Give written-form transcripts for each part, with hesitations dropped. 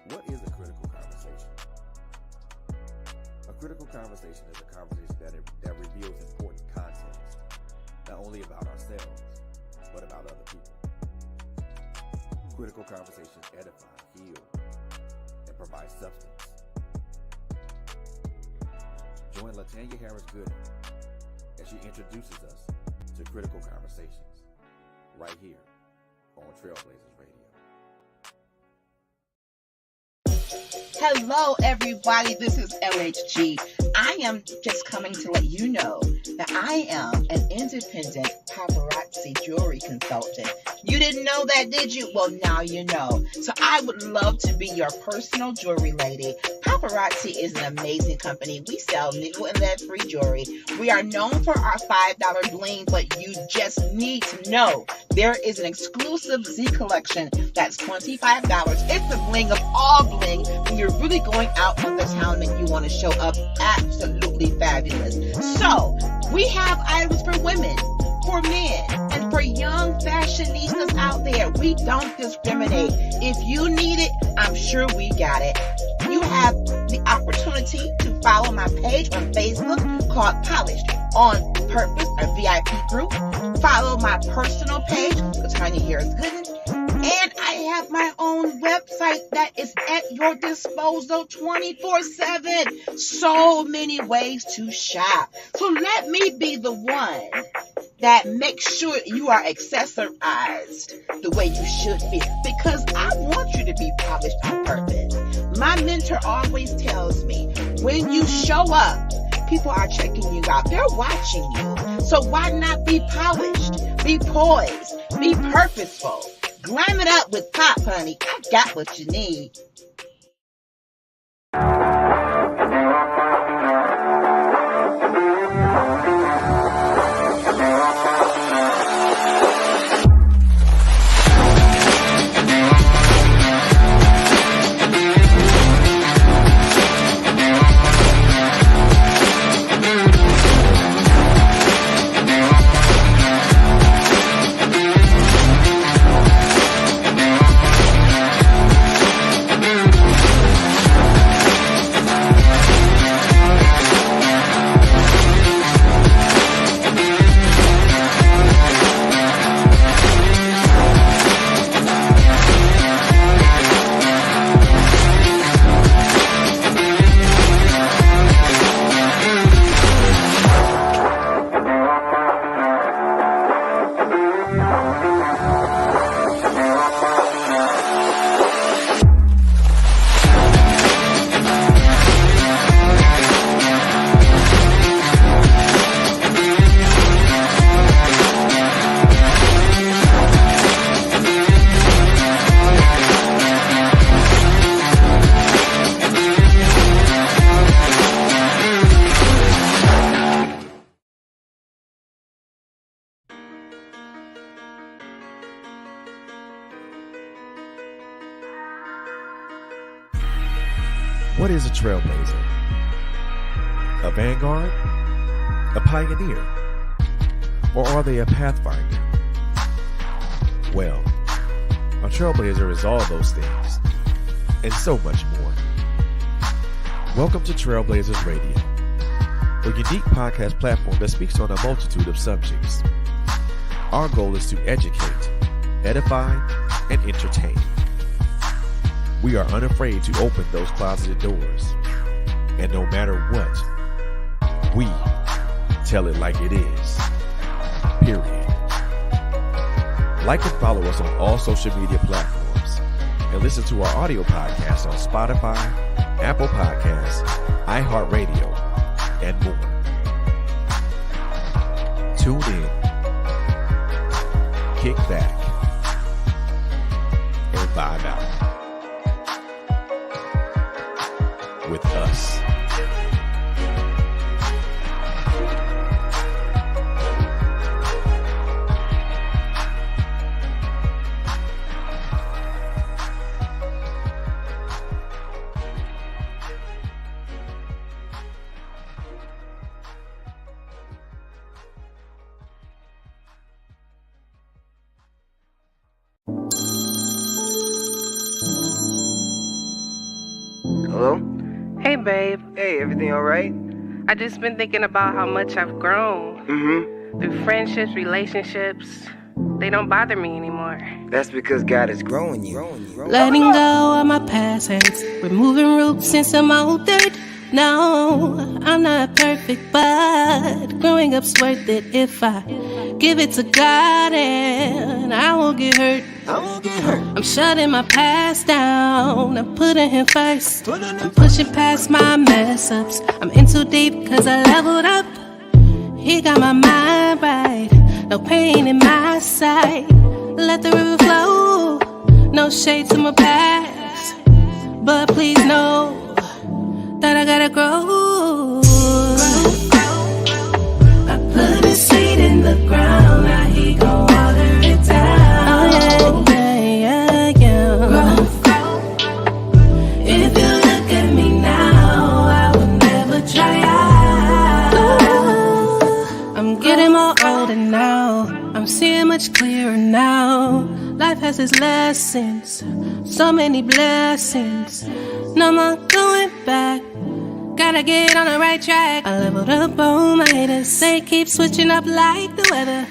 What is a critical conversation? A critical conversation is a conversation that reveals important context, not only about ourselves, but about other people. Critical conversations edify, heal, and provide substance. Join Latanya Harris-Gooden as she introduces us to critical conversations right here on Trailblazers Radio. Hello, everybody. This is LHG. I am just coming to let you know that I am an independent paparazzi jewelry consultant. You didn't know that, did you? Well, now you know. So I would love to be your personal jewelry lady. Paparazzi is an amazing company. We sell nickel and lead-free jewelry. We are known for our $5 bling, but you just need to know there is an exclusive Z collection that's $25. It's the bling of all bling when you're really going out on the town and you want to show up absolutely fabulous. So we have items for women, for men, and for young fashionistas out there. We don't discriminate. If you need it, I'm sure we got it. You have the opportunity to follow my page on Facebook called Polished on Purpose, a VIP group. Follow my personal page, Latanya Harris-Gooden. And I have my own website that is at your disposal 24/7. So many ways to shop. So let me be the one that makes sure you are accessorized the way you should be. Because I want you to be polished on purpose. My mentor always tells me, when you show up, people are checking you out. They're watching you. So why not be polished, be poised, be purposeful? Glam it up with pop, honey. I got what you need. What is a trailblazer? A vanguard? A pioneer? Or are they a pathfinder? Well, a trailblazer is all those things, and so much more. Welcome to Trailblazers Radio, a unique podcast platform that speaks on a multitude of subjects. Our goal is to educate, edify, and entertain. We are unafraid to open those closeted doors. And no matter what, we tell it like it is. Period. Like and follow us on all social media platforms. And listen to our audio podcast on Spotify, Apple Podcasts, iHeartRadio, and more. Tune in, kick back, and vibe out with us. Hello? Hey, babe. Hey, everything alright? I just been thinking about how much I've grown. Through friendships, relationships. They don't bother me anymore. That's because God is growing you. Letting go of my past hurts, removing roots and some old dirt. No, I'm not perfect, but growing up's worth it if I give it to God and I won't get hurt. I'm shutting my past down, I'm putting Him first. I'm pushing past my mess ups. I'm in too deep cause I leveled up. He got my mind right, no pain in my sight. Let the river flow, no shade to my past, but please know that I gotta grow. I put a seed in the ground, now He gon' water it down. Oh yeah. Grow. If you look at me now, I would never try out. I'm getting more older now, I'm seeing much clearer now. Life has its lessons, so many blessings. No more going back, gotta get on the right track. I leveled up on my haters, they keep switching up like the weather.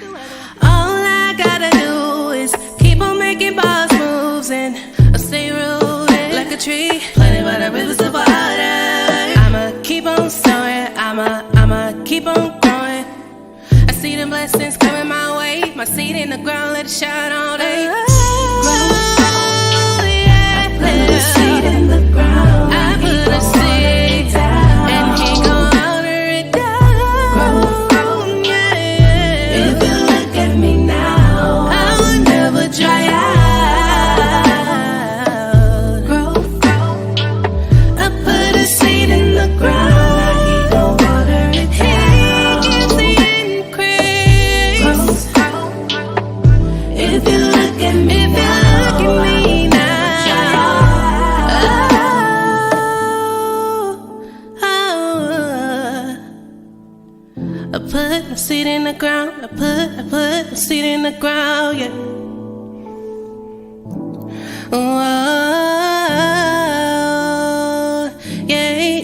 All I gotta do is keep on making boss moves and I'll stay rooted like a tree planted by the rivers of water. I'ma keep on sowing, I'ma keep on growing. I see the blessings coming my way, my seed in the ground, let it shine all day. Seed in the ground, I put a seed in the ground, yeah. Oh, yeah.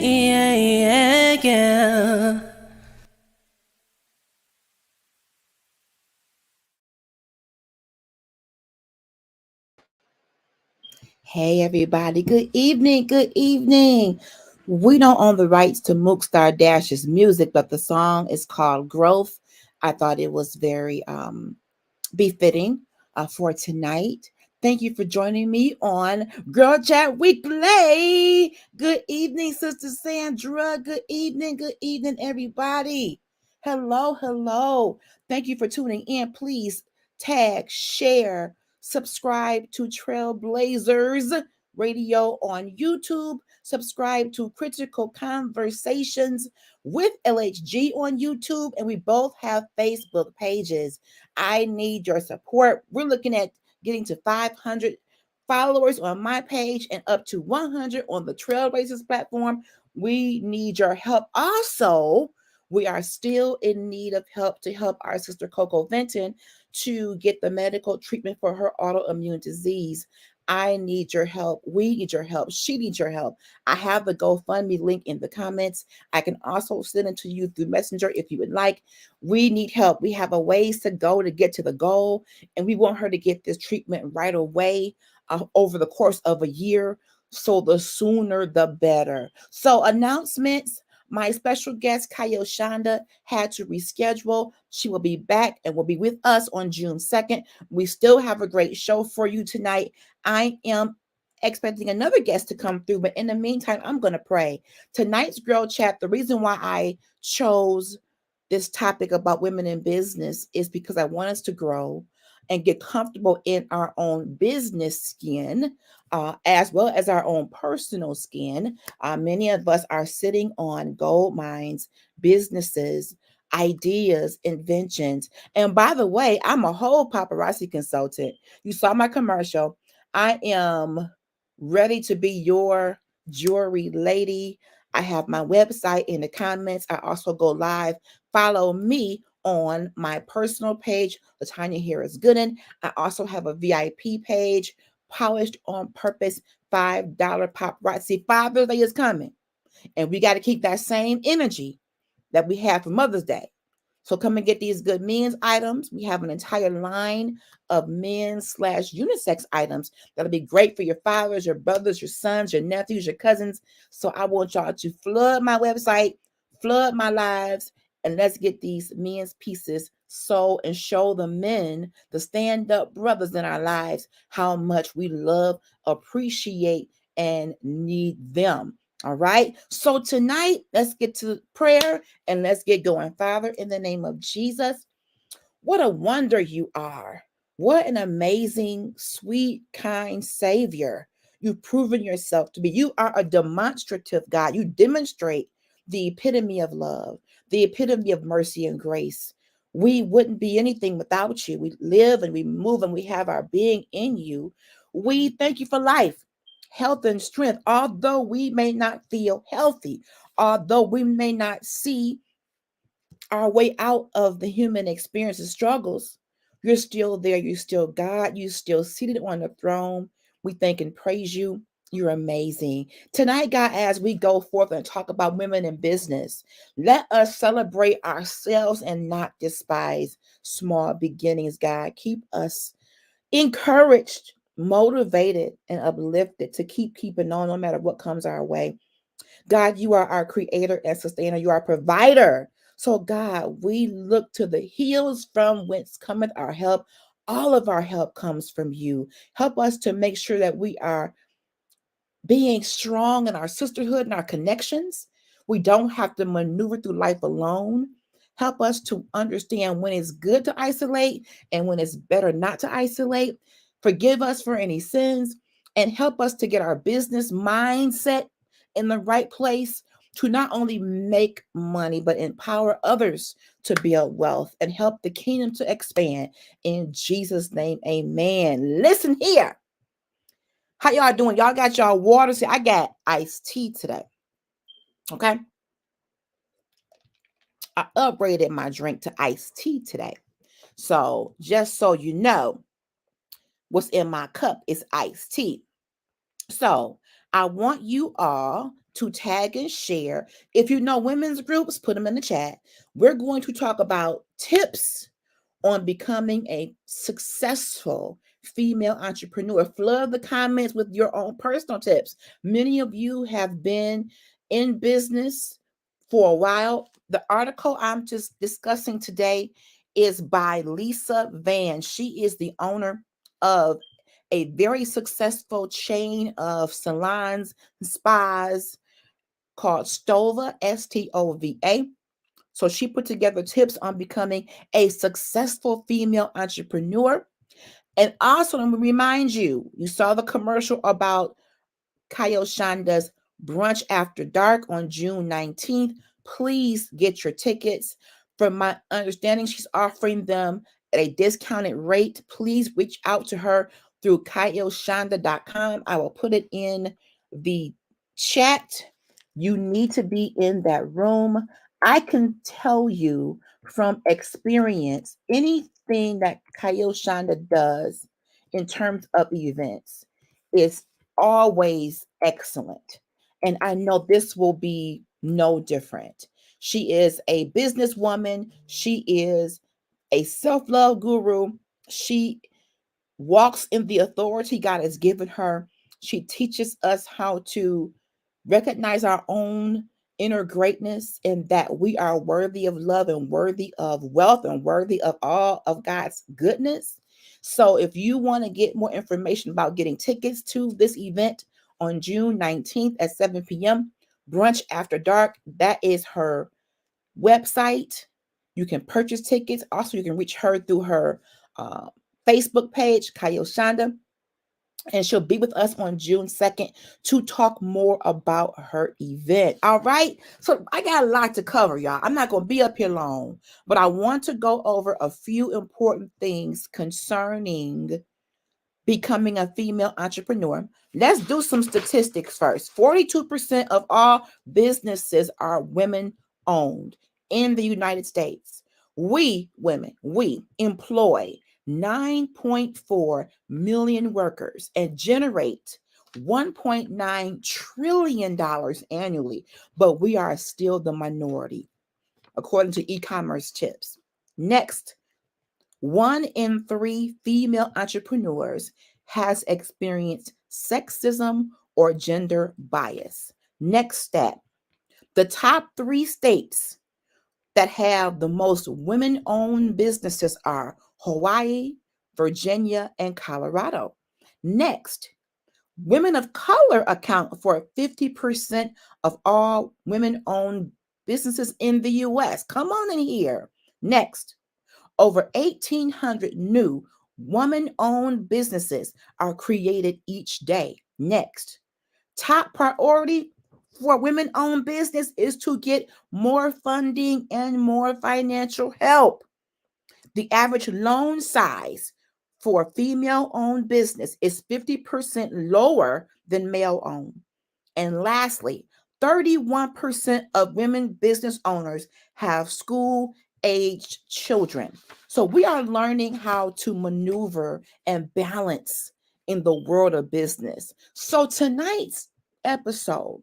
Hey everybody, good evening, good evening. We don't own the rights to Mookstar Dash's music, but the song is called Growth. I thought it was very befitting for tonight. Thank you for joining me on GirlChat Weekly. Good evening, Sister Sandra. Good evening, everybody. Hello. Thank you for tuning in. Please tag, share, subscribe to Trailblazers Radio on YouTube. Subscribe to Critical Conversations with LHG on YouTube. And we both have Facebook pages. I need your support. We're looking at getting to 500 followers on my page and up to 100 on the Trailblazers platform. We need your help. Also, we are still in need of help to help our sister Coco Venton to get the medical treatment for her autoimmune disease. I need your help. We need your help. She needs your help. I have the GoFundMe link in the comments. I can also send it to you through Messenger if you would like. We need help. We have a ways to go to get to the goal, and we want her to get this treatment right away over the course of a year. So the sooner, the better. So announcements. My special guest, ChayilChanda, had to reschedule. She will be back and will be with us on June 2nd. We still have a great show for you tonight. I am expecting another guest to come through, but in the meantime, I'm going to pray. Tonight's Girl Chat, the reason why I chose this topic about women in business is because I want us to grow and get comfortable in our own business skin, as well as our own personal skin. Many of us are sitting on gold mines, businesses, ideas, inventions. And by the way, I'm a whole paparazzi consultant. You saw my commercial. I am ready to be your jewelry lady. I have my website in the comments. I also go live. Follow me on my personal page, Latanya Harris Gooden. I also have a VIP page, polished on purpose $5 paparazzi. Father's Day is coming, and we got to keep that same energy that we have for Mother's Day. So come and get these good men's items. We have an entire line of men's/unisex items that'll be great for your fathers, your brothers, your sons, your nephews, your cousins. So I want y'all to flood my website, flood my lives, and let's get these men's pieces sold and show the men, the stand-up brothers in our lives, how much we love, appreciate, and need them. All right. So tonight, let's get to prayer and let's get going. Father, in the name of Jesus, what a wonder you are. What an amazing, sweet, kind Savior you've proven yourself to be. You are a demonstrative God. You demonstrate the epitome of love, the epitome of mercy and grace. We wouldn't be anything without you. We live and we move and we have our being in you. We thank you for life, health, and strength. Although we may not feel healthy, although we may not see our way out of the human experience and struggles, you're still there. You're still God. You're still seated on the throne. We thank and praise you. You're amazing. Tonight, God, as we go forth and talk about women in business, let us celebrate ourselves and not despise small beginnings, God. Keep us encouraged, motivated, and uplifted to keep keeping on no matter what comes our way. God, you are our creator and sustainer. You are our provider. So, God, we look to the hills from whence cometh our help. All of our help comes from you. Help us to make sure that we are being strong in our sisterhood and our connections. We don't have to maneuver through life alone. Help us to understand when it's good to isolate and when it's better not to isolate. Forgive us for any sins and help us to get our business mindset in the right place to not only make money, but empower others to build wealth and help the kingdom to expand. In Jesus' name, amen. Listen here. How y'all doing? Y'all got y'all water? See, I got iced tea today. Okay. I upgraded my drink to iced tea today. So just so you know, what's in my cup is iced tea. So I want you all to tag and share. If you know women's groups, put them in the chat. We're going to talk about tips on becoming a successful female entrepreneur. Flood the comments with your own personal tips. Many of you have been in business for a while. The article I'm just discussing today is by Lisa Van. She is the owner of a very successful chain of salons and spas called Stova, Stova. So she put together tips on becoming a successful female entrepreneur. And also, let me remind you, you saw the commercial about ChayilChanda's Brunch After Dark on June 19th. Please get your tickets. From my understanding, she's offering them at a discounted rate. Please reach out to her through ChayilChanda.com. I will put it in the chat. You need to be in that room. I can tell you from experience, anything that ChayilChanda does in terms of events is always excellent. And I know this will be no different. She is a businesswoman. She is a self-love guru. She walks in the authority God has given her. She teaches us how to recognize our own inner greatness and that we are worthy of love and worthy of wealth and worthy of all of God's goodness. So if you want to get more information about getting tickets to this event on June 19th at 7 p.m., Brunch After Dark, that is her website. You can purchase tickets. Also, you can reach her through her Facebook page, ChayilChanda, and she'll be with us on June 2nd to talk more about her event. All right. So I got a lot to cover, y'all. I'm not going to be up here long, but I want to go over a few important things concerning becoming a female entrepreneur. Let's do some statistics first. 42% of all businesses are women owned in the United States. We women, we employ 9.4 million workers and generate $1.9 trillion annually, but we are still the minority, according to e-commerce tips. Next, 1 in 3 female entrepreneurs has experienced sexism or gender bias. Next stat, the top 3 states that have the most women-owned businesses are Hawaii, Virginia, and Colorado. Next, women of color account for 50% of all women-owned businesses in the US. Come on in here. Next, over 1,800 new woman-owned businesses are created each day. Next, top priority for women-owned business is to get more funding and more financial help. The average loan size for female-owned business is 50% lower than male-owned. And lastly, 31% of women business owners have school-aged children. So we are learning how to maneuver and balance in the world of business. So tonight's episode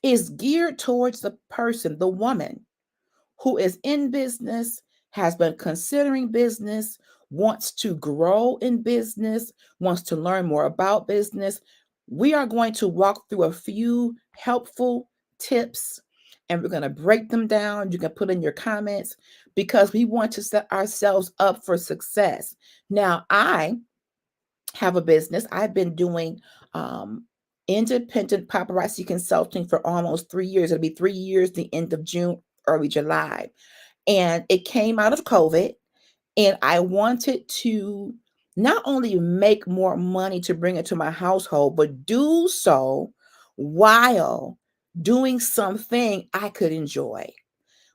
is geared towards the person, the woman who is in business, has been considering business, wants to grow in business, wants to learn more about business. We are going to walk through a few helpful tips and we're going to break them down. You can put in your comments because we want to set ourselves up for success. Now, I have a business. I've been doing independent paparazzi consulting for almost 3 years. It'll be 3 years, the end of June, early July. And it came out of COVID. And I wanted to not only make more money to bring it to my household, but do so while doing something I could enjoy.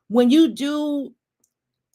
When you do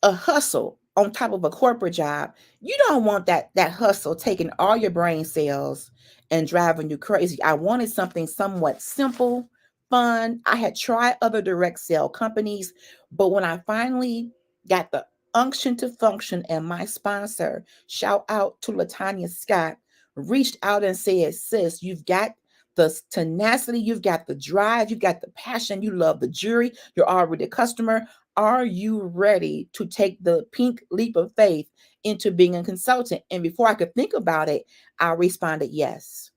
a hustle on top of a corporate job, you don't want that hustle taking all your brain cells and driving you crazy. I wanted something somewhat simple, fun. I had tried other direct sale companies, but when I finally got the unction to function and my sponsor, shout out to Latanya Scott, reached out and said, sis, you've got the tenacity, you've got the drive, you've got the passion, you love the jury, you're already a customer. Are you ready to take the pink leap of faith into being a consultant? And before I could think about it, I responded yes.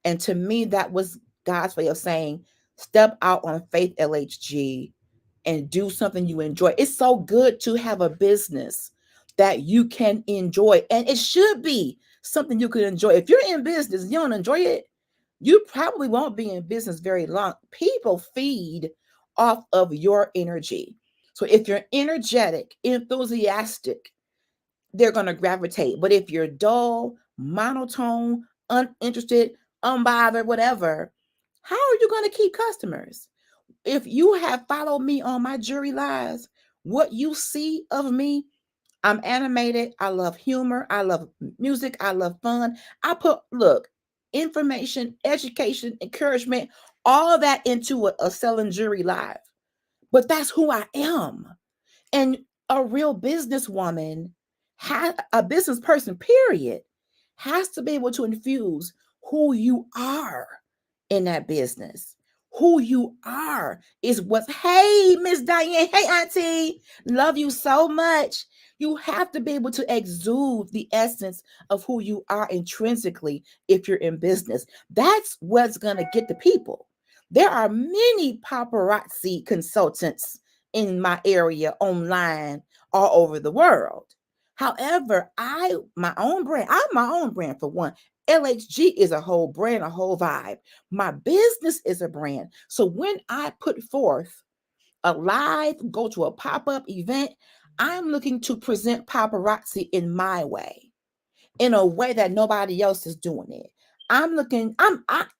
And to me, that was God's way of saying, step out on faith, LHG, and do something you enjoy. It's so good to have a business that you can enjoy. And it should be something you can enjoy. If you're in business and you don't enjoy it, you probably won't be in business very long. People feed off of your energy. So if you're energetic, enthusiastic, they're going to gravitate. But if you're dull, monotone, uninterested, unbothered, whatever, how are you going to keep customers? If you have followed me on my jury lives, what you see of me, I'm animated. I love humor. I love music. I love fun. I put, information, education, encouragement, all that into a selling jury live. But that's who I am. And a real businesswoman, a business person, period, has to be able to infuse who you are in that business. Who you are is what's, hey, Miss Diane, hey, Auntie, love you so much. You have to be able to exude the essence of who you are intrinsically if you're in business. That's what's going to get the people. There are many paparazzi consultants in my area online all over the world. However, I'm my own brand for one. LHG is a whole brand, a whole vibe. My business is a brand. So when I put forth a live, go to a pop-up event, I'm looking to present paparazzi in my way, in a way that nobody else is doing it. I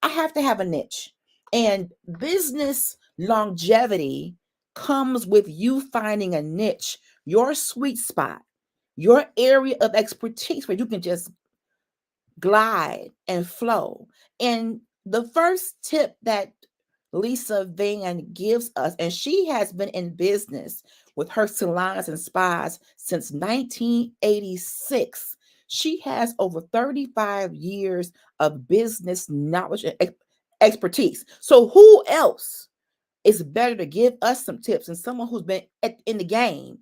have to have a niche. And business longevity comes with you finding a niche, your sweet spot, your area of expertise where you can just glide and flow. And the first tip that Lisa Van gives us, and she has been in business with her salons and spas since 1986. She has over 35 years of business knowledge and expertise. So who else is better to give us some tips than someone who's been in the game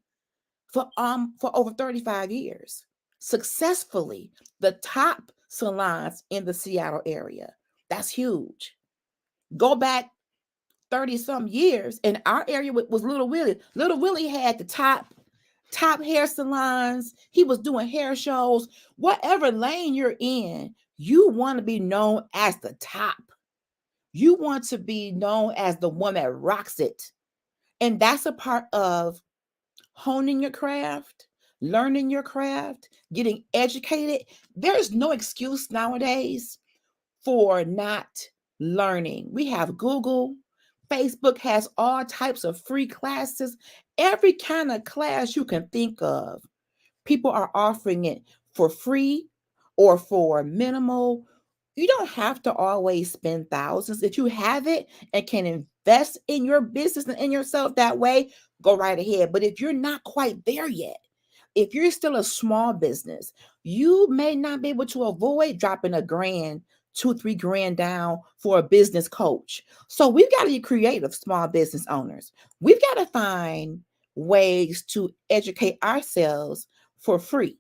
for over 35 years, successfully, the top salons in the Seattle area. That's huge. Go back 30 some years, and our area was Little Willie. Little Willie had the top hair salons. He was doing hair shows. Whatever lane you're in, you want to be known as the top. You want to be known as the one that rocks it. And that's a part of honing your craft, learning your craft, getting educated. There's no excuse nowadays for not learning. We have Google. Facebook has all types of free classes. Every kind of class you can think of, people are offering it for free or for minimal. You don't have to always spend thousands. If you have it and can invest in your business and in yourself that way, go right ahead. But if you're not quite there yet, if you're still a small business, you may not be able to avoid dropping $1,000, $2-3 grand down for a business coach. So we've got to be creative, small business owners. We've got to find ways to educate ourselves for free.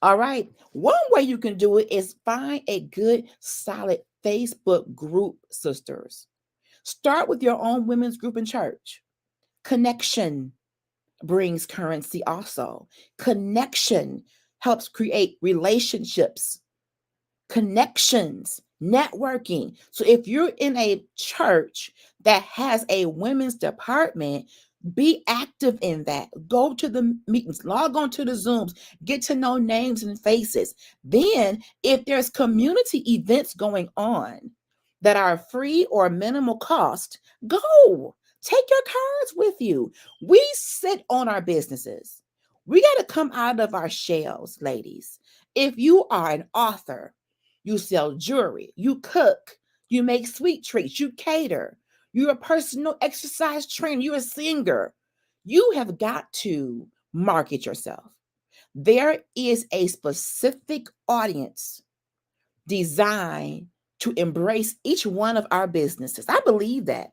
All right. One way you can do it is find a good, solid Facebook group, sisters. Start with your own women's group in church. Connection brings currency also. Connection helps create relationships, connections, networking. So if you're in a church that has a women's department, be active in that. Go to the meetings, log on to the Zooms, get to know names and faces. Then, if there's community events going on that are free or minimal cost, go. Take your cards with you. We sit on our businesses. We got to come out of our shells, ladies. If you are an author, you sell jewelry, you cook, you make sweet treats, you cater, you're a personal exercise trainer, you're a singer. You have got to market yourself. There is a specific audience designed to embrace each one of our businesses. I believe that.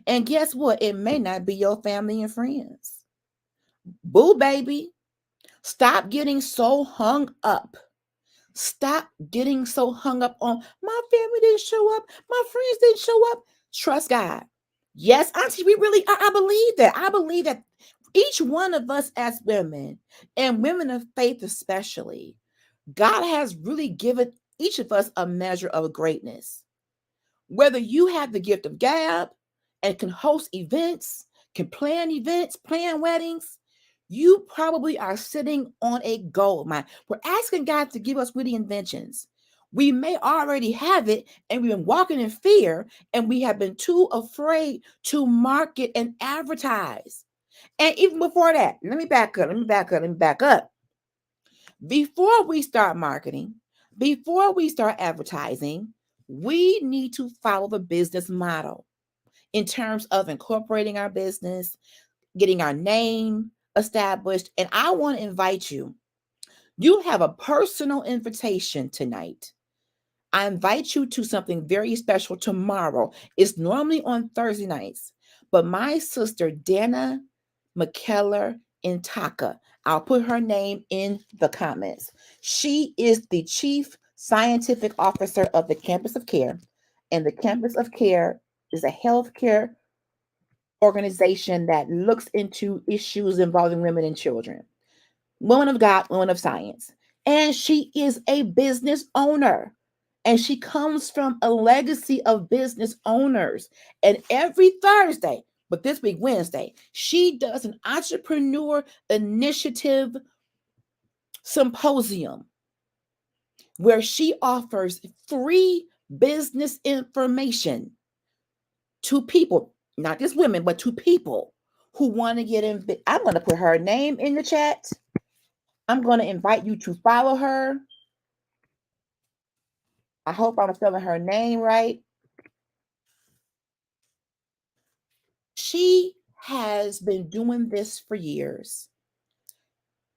And guess what? It may not be your family and friends. Boo, baby. Stop getting so hung up. Stop getting so hung up on my family didn't show up, my friends didn't show up. Trust God. Yes, auntie, we really, I believe that. I believe that each one of us as women, and women of faith especially, God has really given each of us a measure of greatness. Whether you have the gift of gab and can host events, can plan events, plan weddings, you probably are sitting on a gold mine. We're asking God to give us witty inventions. We may already have it, and we've been walking in fear, and we have been too afraid to market and advertise. And even before that, let me back up. Before we start marketing, before we start advertising, we need to follow the business model in terms of incorporating our business, getting our name established. And I want to invite you. You have a personal invitation tonight. I invite you to something very special tomorrow. It's normally on Thursday nights, but my sister, Dana McKellar Intaka, I'll put her name in the comments. She is the Chief Scientific Officer of the Campus of Care, and the Campus of Care is a healthcare organization that looks into issues involving women and children. Woman of God, woman of science. And she is a business owner. And she comes from a legacy of business owners. And every Thursday, but this week, Wednesday, she does an entrepreneur initiative symposium where she offers free business information to people, not just women, but to people who want to get in. I'm going to put her name in the chat. I'm going to invite you to follow her. I hope I'm spelling her name right. She has been doing this for years.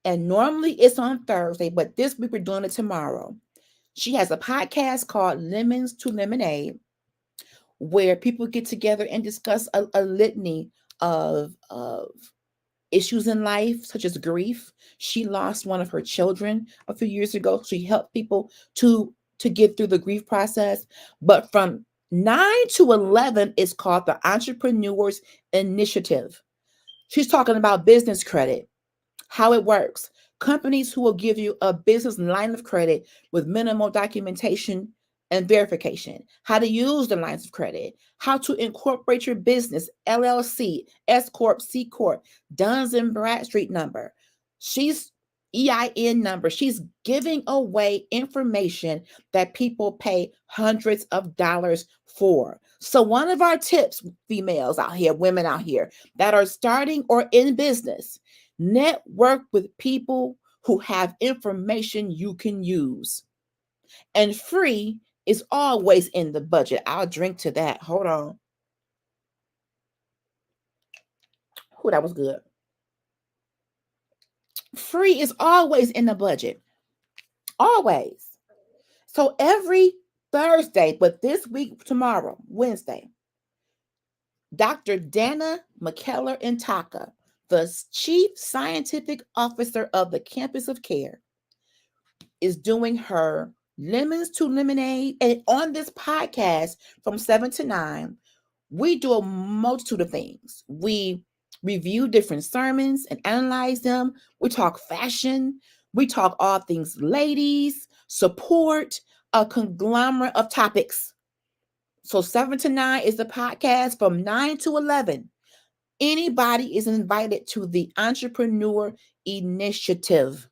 And normally it's on Thursday, but this week we're doing it tomorrow. She has a podcast called Lemons to Lemonade, where people get together and discuss a litany of issues in life, such as grief. She lost one of her children a few years ago. She helped people to get through the grief process. But from 9 to 11 is called the Entrepreneurs Initiative. She's talking about business credit, how it works. Companies who will give you a business line of credit with minimal documentation and verification, how to use the lines of credit, how to incorporate your business, LLC, S Corp, C Corp, Duns and Bradstreet number. She's EIN number. She's giving away information that people pay hundreds of dollars for. So one of our tips, females out here, women out here that are starting or in business, network with people who have information you can use. And free is always in the budget. I'll drink to that. Hold on. Oh, that was good. Free is always in the budget. Always. So every Thursday, but this week, tomorrow, Wednesday, Dr. Dana McKellar Intaka, the Chief Scientific Officer of the Campus of Care, is doing her Lemons to Lemonade. And on this podcast from 7 to 9, we do a multitude of things. We review different sermons and analyze them. We talk fashion. We talk all things ladies, support, a conglomerate of topics. So 7 to 9 is the podcast. From 9 to 11, anybody is invited to the Entrepreneur Initiative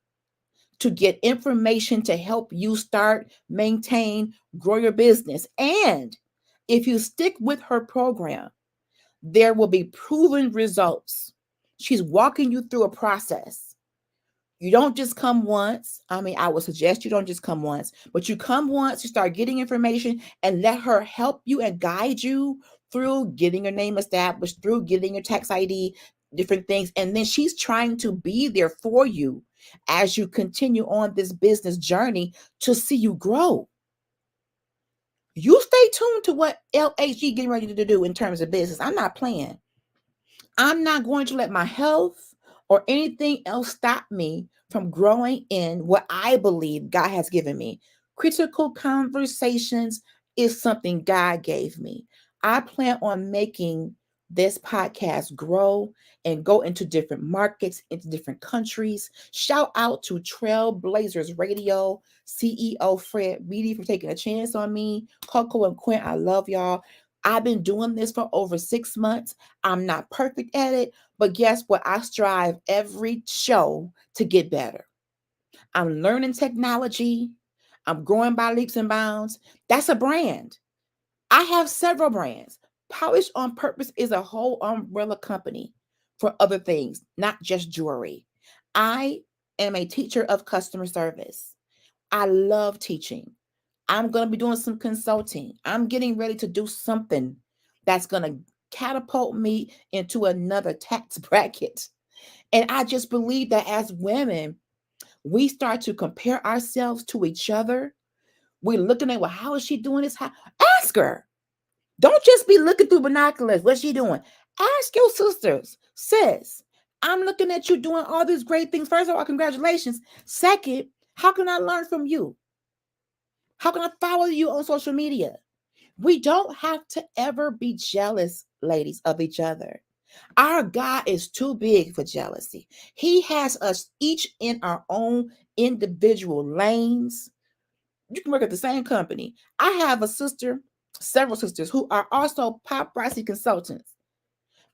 to get information to help you start, maintain, grow your business. And if you stick with her program, there will be proven results. She's walking you through a process. You don't just come once. I mean, I would suggest you don't just come once, but you come once, you start getting information, and let her help you and guide you through getting your name established, through getting your tax ID, different things. And then she's trying to be there for you as you continue on this business journey to see you grow. You stay tuned to what LHG getting ready to do in terms of business. I'm not playing. I'm not going to let my health or anything else stop me from growing in what I believe God has given me. Critical conversations is something God gave me. I plan on making this podcast grow and go into different markets, into different countries. Shout out to Trailblazers Radio, CEO Fred Beatty for taking a chance on me. Coco and Quinn, I love y'all. I've been doing this for over 6 months. I'm not perfect at it, but guess what? I strive every show to get better. I'm learning technology. I'm growing by leaps and bounds. That's a brand. I have several brands. Polish on Purpose is a whole umbrella company for other things, not just jewelry. I am a teacher of customer service. I love teaching. I'm going to be doing some consulting. I'm getting ready to do something that's going to catapult me into another tax bracket. And I just believe that as women, we start to compare ourselves to each other. We're looking at, well, how is she doing this? Ask her. Don't just be looking through binoculars. What's she doing? Ask your sisters. Sis, I'm looking at you doing all these great things. First of all, congratulations. Second, how can I learn from you? How can I follow you on social media? We don't have to ever be jealous, ladies, of each other. Our God is too big for jealousy. He has us each in our own individual lanes. You can work at the same company. I have a sister, several sisters who are also paparazzi consultants,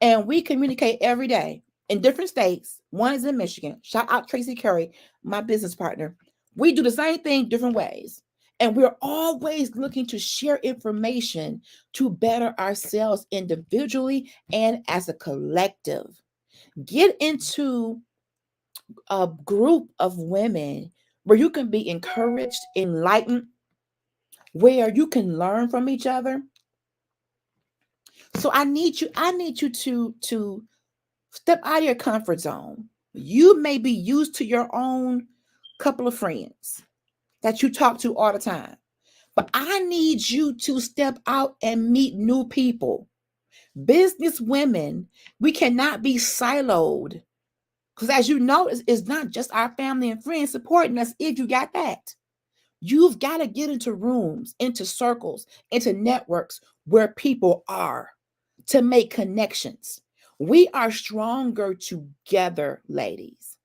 and we communicate every day in different states. One is in Michigan. Shout out Tracy Curry, my business partner. We do the same thing different ways. And we're always looking to share information to better ourselves individually and as a collective. Get into a group of women where you can be encouraged, enlightened, where you can learn from each other. So I need you to Step out of your comfort zone. You may be used to your own couple of friends that you talk to all the time, but I need you to step out and meet new people. Business women, we cannot be siloed, because as you know, it's not just our family and friends supporting us. If you got that, you've got to get into rooms, into circles, into networks where people are, to make connections. We are stronger together, ladies.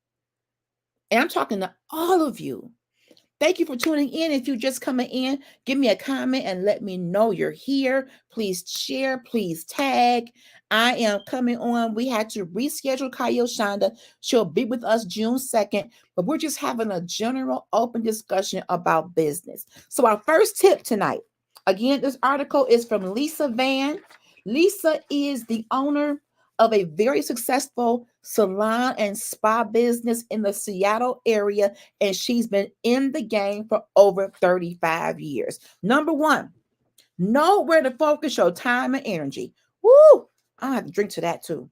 And I'm talking to all of you. Thank you for tuning in. If you're just coming in, give me a comment and let me know you're here. Please share, please tag. I am coming on. We had to reschedule ChayilChanda. She'll be with us June 2nd, but we're just having a general open discussion about business. So our first tip tonight, again, this article is from Lisa Van. Lisa is the owner of a very successful salon and spa business in the Seattle area, and she's been in the game for over 35 years. Number one, know where to focus your time and energy. Woo! I have to drink to that too.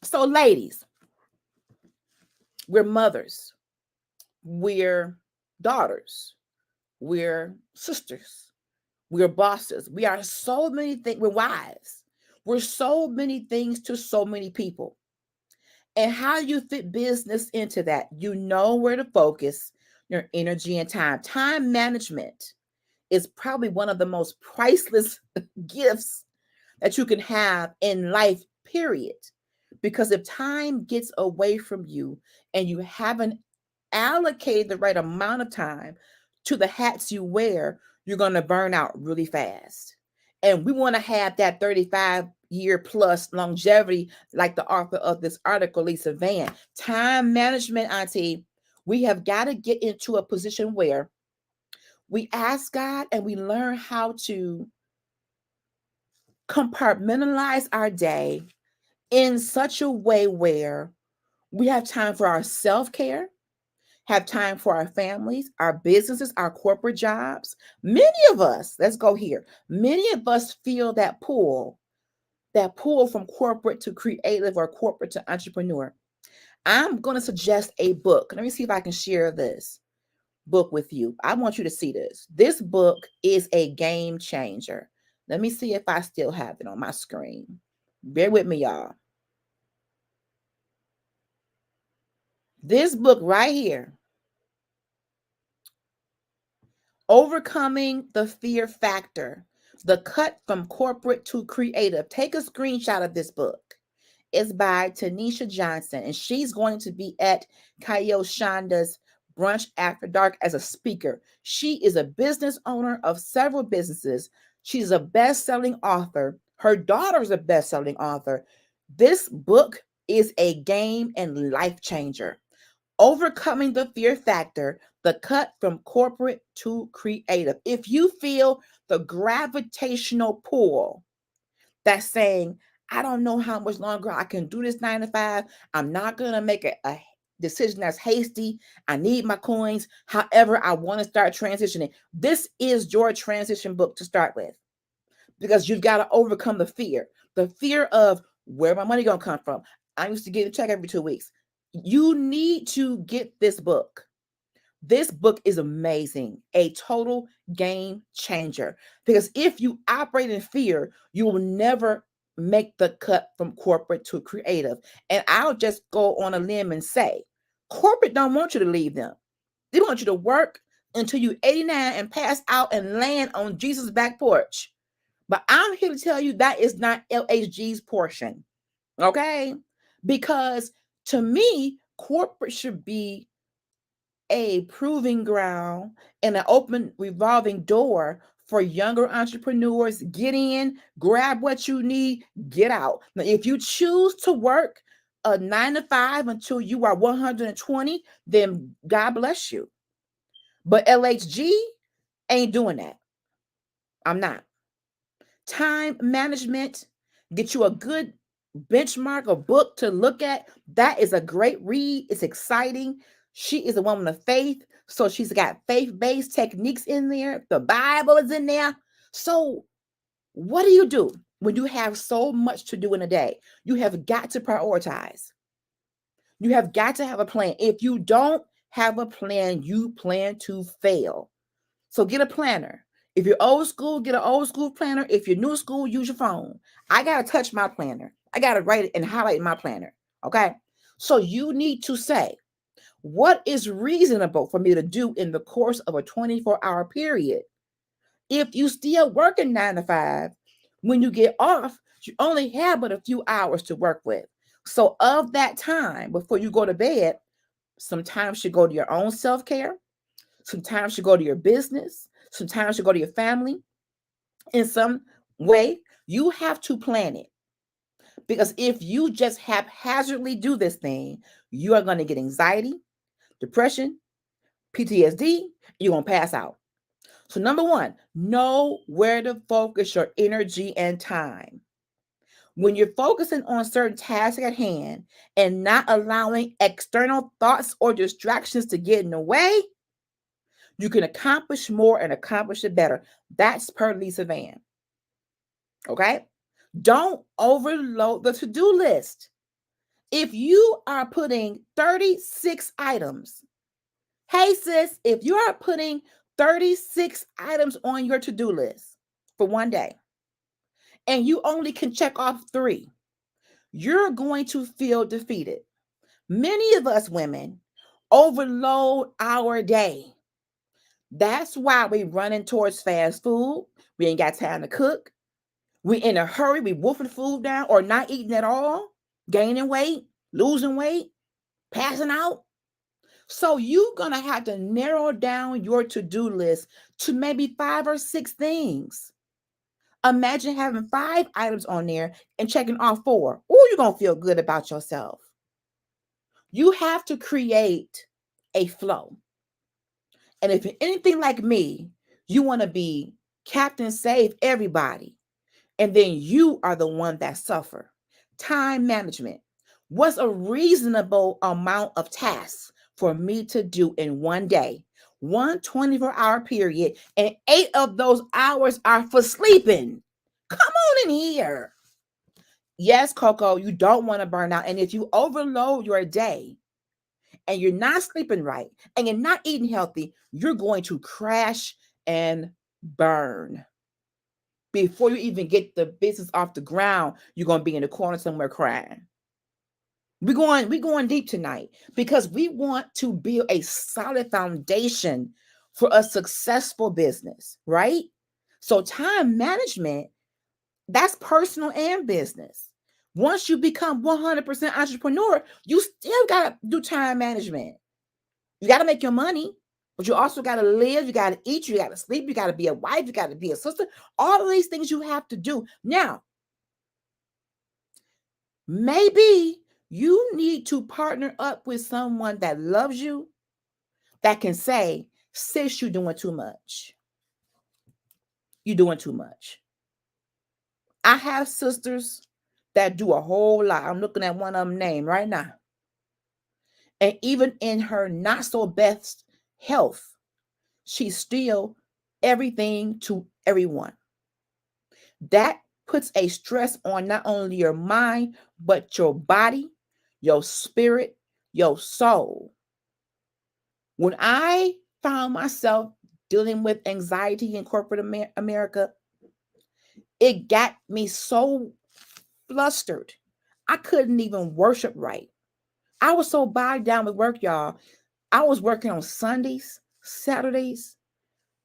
So, ladies, we're mothers, we're daughters, we're sisters, we're bosses. We are so many things. We're wives. We're so many things to so many people. And how you fit business into that? You know where to focus your energy and time. Time management is probably one of the most priceless gifts that you can have in life, period. Because if time gets away from you and you haven't allocated the right amount of time to the hats you wear, you're going to burn out really fast. And we want to have that 35-year plus longevity, like the author of this article, Lisa Van. Time management, Auntie, we have got to get into a position where we ask God and we learn how to compartmentalize our day in such a way where we have time for our self-care, have time for our families, our businesses, our corporate jobs. Many of us, let's go here. Many of us feel that pull from corporate to creative or corporate to entrepreneur. I'm going to suggest a book. Let me see if I can share this book with you. I want you to see this. This book is a game changer. Let me see if I still have it on my screen. Bear with me, y'all. This book right here, Overcoming the Fear Factor, The Cut from Corporate to Creative. Take a screenshot of this book. It's by Tanisha Johnson, and she's going to be at ChayilChanda's Brunch After Dark as a speaker. She is a business owner of several businesses. She's a best-selling author. Her daughter is a best-selling author. This book is a game and life changer. Overcoming the Fear Factor, The Cut from Corporate to Creative. If you feel the gravitational pull that's saying, I don't know how much longer I can do this 9 to 5. I'm not going to make a decision that's hasty. I need my coins. However, I want to start transitioning. This is your transition book to start with, because you've got to overcome the fear of where my money going to come from. I used to get a check every 2 weeks. You need to get this book. This book is amazing, a total game changer. Because if you operate in fear, you will never make the cut from corporate to creative. And I'll just go on a limb and say, corporate don't want you to leave them. They want you to work until you're 89 and pass out and land on Jesus' back porch. But I'm here to tell you that is not LHG's portion. Okay? Because to me, corporate should be a proving ground and an open revolving door for younger entrepreneurs. Get in, grab what you need, get out. Now, if you choose to work a 9 to 5 until you are 120, then God bless you. But LHG ain't doing that. I'm not. Time management, get you a good benchmark, a book to look at. That is a great read. It's exciting. She is a woman of faith, so she's got faith-based techniques in there. The Bible is in there. So what do? when you have so much to do in a day, you have got to prioritize. You have got to have a plan. If you don't have a plan, you plan to fail. So get a planner. If you're old school, get an old school planner. If you're new school, use your phone. I got to touch my planner. I got to write it and highlight my planner. Okay. So you need to say, what is reasonable for me to do in the course of a 24-hour period? If you still working 9 to 5, when you get off, you only have but a few hours to work with. So of that time before you go to bed, sometimes you go to your own self-care. Sometimes you go to your business. Sometimes you go to your family. In some way, you have to plan it. Because if you just haphazardly do this thing, you are going to get anxiety, depression, PTSD, you're going to pass out. So number one, know where to focus your energy and time. When you're focusing on certain tasks at hand and not allowing external thoughts or distractions to get in the way, you can accomplish more and accomplish it better. That's per Lisa Van. Okay? Don't overload the to-do list. If you are putting 36 items, hey sis, if you are putting 36 items on your to-do list for one day, and you only can check off 3, you're going to feel defeated. Many of us women overload our day. That's why we're running towards fast food. We ain't got time to cook. We're in a hurry. We wolfing food down or not eating at all, gaining weight, losing weight, passing out. So you're going to have to narrow down your to-do list to maybe 5 or 6 things. Imagine having 5 items on there and checking off 4. Oh, you're going to feel good about yourself. You have to create a flow. And if you're anything like me, you want to be Captain Save Everybody. And then you are the one that suffer. Time management. What's a reasonable amount of tasks for me to do in one day? 1 24-hour period, and 8 of those hours are for sleeping. Come on in here. Yes, Coco, you don't want to burn out. And if you overload your day and you're not sleeping right and you're not eating healthy, you're going to crash and burn. Before you even get the business off the ground, you're going to be in the corner somewhere crying. We're going deep tonight because we want to build a solid foundation for a successful business, right? So time management, that's personal and business. Once you become 100% entrepreneur, you still got to do time management. You got to make your money, but you also got to live. You got to eat. You got to sleep. You got to be a wife. You got to be a sister. All of these things you have to do. Now, maybe you need to partner up with someone that loves you, that can say, sis, you're doing too much. You're doing too much. I have sisters that do a whole lot. I'm looking at one of them name right now. And even in her not so best health, she's still everything to everyone. That puts a stress on not only your mind, but your body, your spirit, your soul. When I found myself dealing with anxiety in corporate America, it got me so flustered. I couldn't even worship right. I was so bogged down with work, y'all. I was working on Sundays, Saturdays,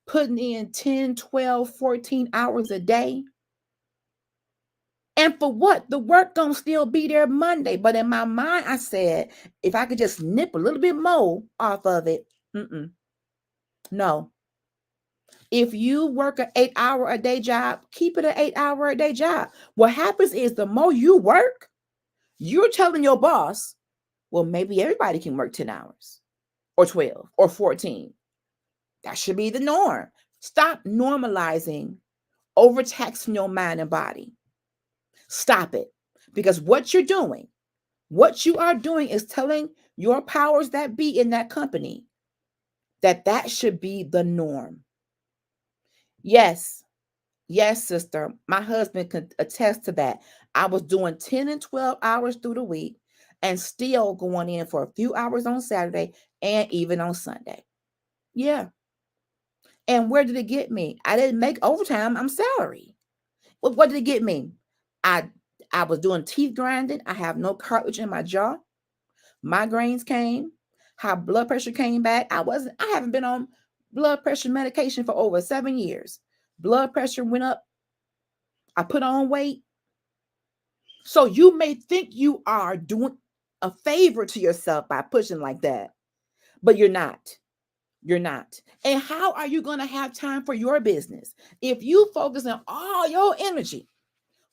putting in 10, 12, 14 hours a day. And for what? The work gonna still be there Monday. But in my mind, I said, if I could just nip a little bit more off of it, no. If you work an 8-hour-a-day job, keep it an 8-hour-a-day job. What happens is the more you work, you're telling your boss, well, maybe everybody can work 10 hours or 12 or 14. That should be the norm. Stop normalizing overtaxing your mind and body. Stop it. Because what you are doing is telling your powers that be in that company that should be the norm. Yes, Yes, sister. My husband can attest to that. I was doing 10 and 12 hours through the week and still going in for a few hours on Saturday and even on Sunday. Yeah. And where did it get me? I didn't make overtime. I'm salary. What did it get me? I I was doing teeth grinding. I have no cartilage in my jaw. Migraines came. High blood pressure came back. I haven't been on blood pressure medication for over 7 years. Blood pressure went up. I put on weight. So you may think you are doing a favor to yourself by pushing like that, but you're not. You're not. And how are you going to have time for your business if you focus on all your energy,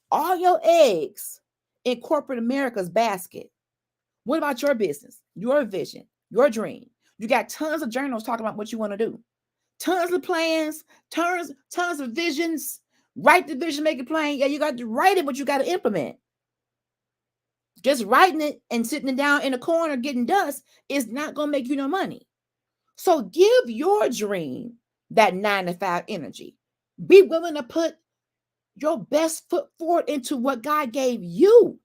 all your eggs in corporate America's basket? What about your business, your vision, your dream? You got tons of journals talking about what you want to do, tons of plans, tons of visions. Write the vision, make it plain. Yeah, you got to write it, but you got to implement. Just writing it and sitting it down in a corner getting dust is not going to make you no money. So give your dream that 9 to 5 energy. Be willing to put your best foot forward into what God gave you.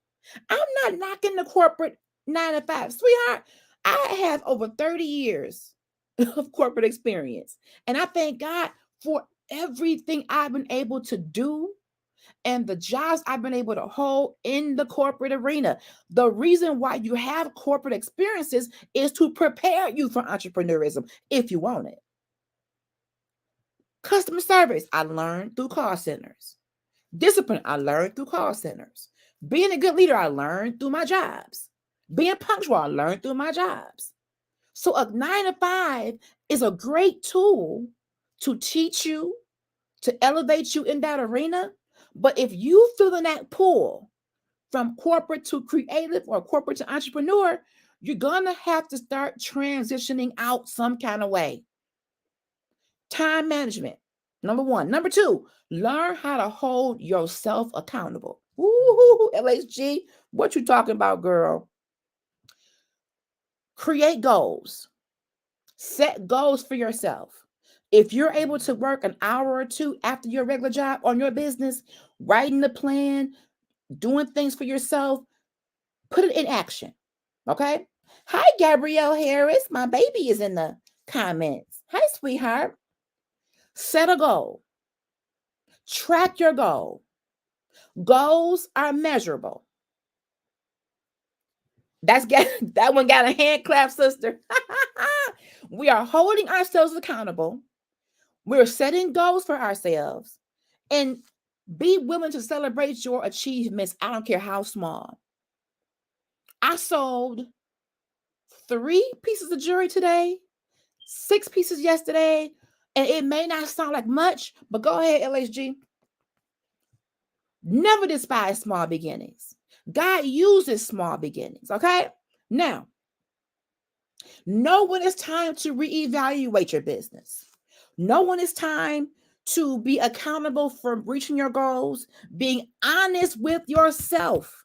I'm not knocking the corporate 9 to 5. Sweetheart, I have over 30 years of corporate experience. And I thank God for everything I've been able to do and the jobs I've been able to hold in the corporate arena. The reason why you have corporate experiences is to prepare you for entrepreneurism if you want it. Customer service, I learned through call centers. Discipline, I learned through call centers. Being a good leader, I learned through my jobs. Being punctual, I learned through my jobs. So a 9 to 5 is a great tool to teach you, to elevate you in that arena. But if you feel in that pull from corporate to creative or corporate to entrepreneur, you're going to have to start transitioning out some kind of way. Time management, number 1. Number 2, learn how to hold yourself accountable. Ooh, LHG, what you talking about, girl? Create goals. Set goals for yourself. If you're able to work an hour or 2 after your regular job on your business, writing the plan, doing things for yourself, put it in action. Okay? Hi, Gabrielle Harris. My baby is in the comments. Hi, sweetheart. Set a goal. Track your goal. Goals are measurable. That one got a hand clap, sister. We are holding ourselves accountable. We're setting goals for ourselves. And be willing to celebrate your achievements. I don't care how small. I sold 3 pieces of jewelry today, 6 pieces yesterday, and it may not sound like much, but go ahead, LHG. Never despise small beginnings. God uses small beginnings, okay? Now, know when it's time to reevaluate your business. Know when it's time to be accountable for reaching your goals, being honest with yourself.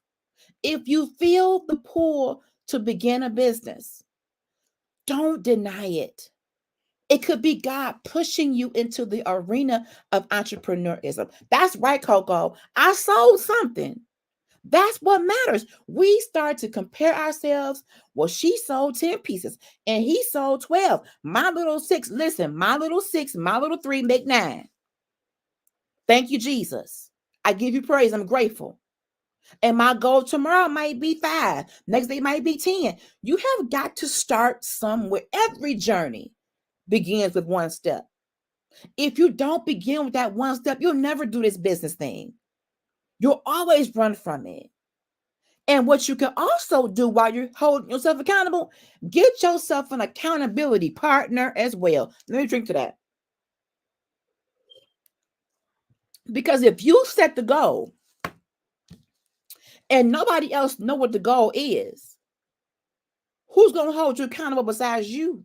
If you feel the pull to begin a business, don't deny it. It could be God pushing you into the arena of entrepreneurism. That's right, Coco. I sold something. That's what matters. We start to compare ourselves. Well, she sold 10 pieces and he sold 12. My little 6, listen, my little 6, my little 3 make 9. Thank you, Jesus. I give you praise. I'm grateful. And my goal tomorrow might be 5. Next day might be 10. You have got to start somewhere. Every journey begins with one step. If you don't begin with that one step, you'll never do this business thing. You'll always run from it. And what you can also do while you're holding yourself accountable, get yourself an accountability partner as well. Let me drink to that. Because if you set the goal and nobody else know what the goal is, who's going to hold you accountable besides you?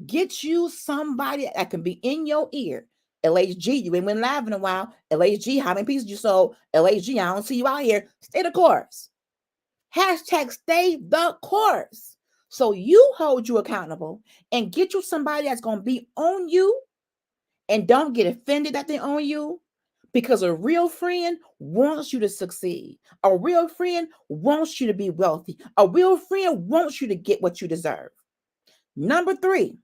Get you somebody that can be in your ear. LHG, you ain't been live in a while. LHG, how many pieces you sold? LHG, I don't see you out here. Stay the course. Hashtag stay the course. So you hold you accountable and get you somebody that's going to be on you and don't get offended that they're on you, Because a real friend wants you to succeed. A real friend wants you to be wealthy. A real friend wants you to get what you deserve. Number 3,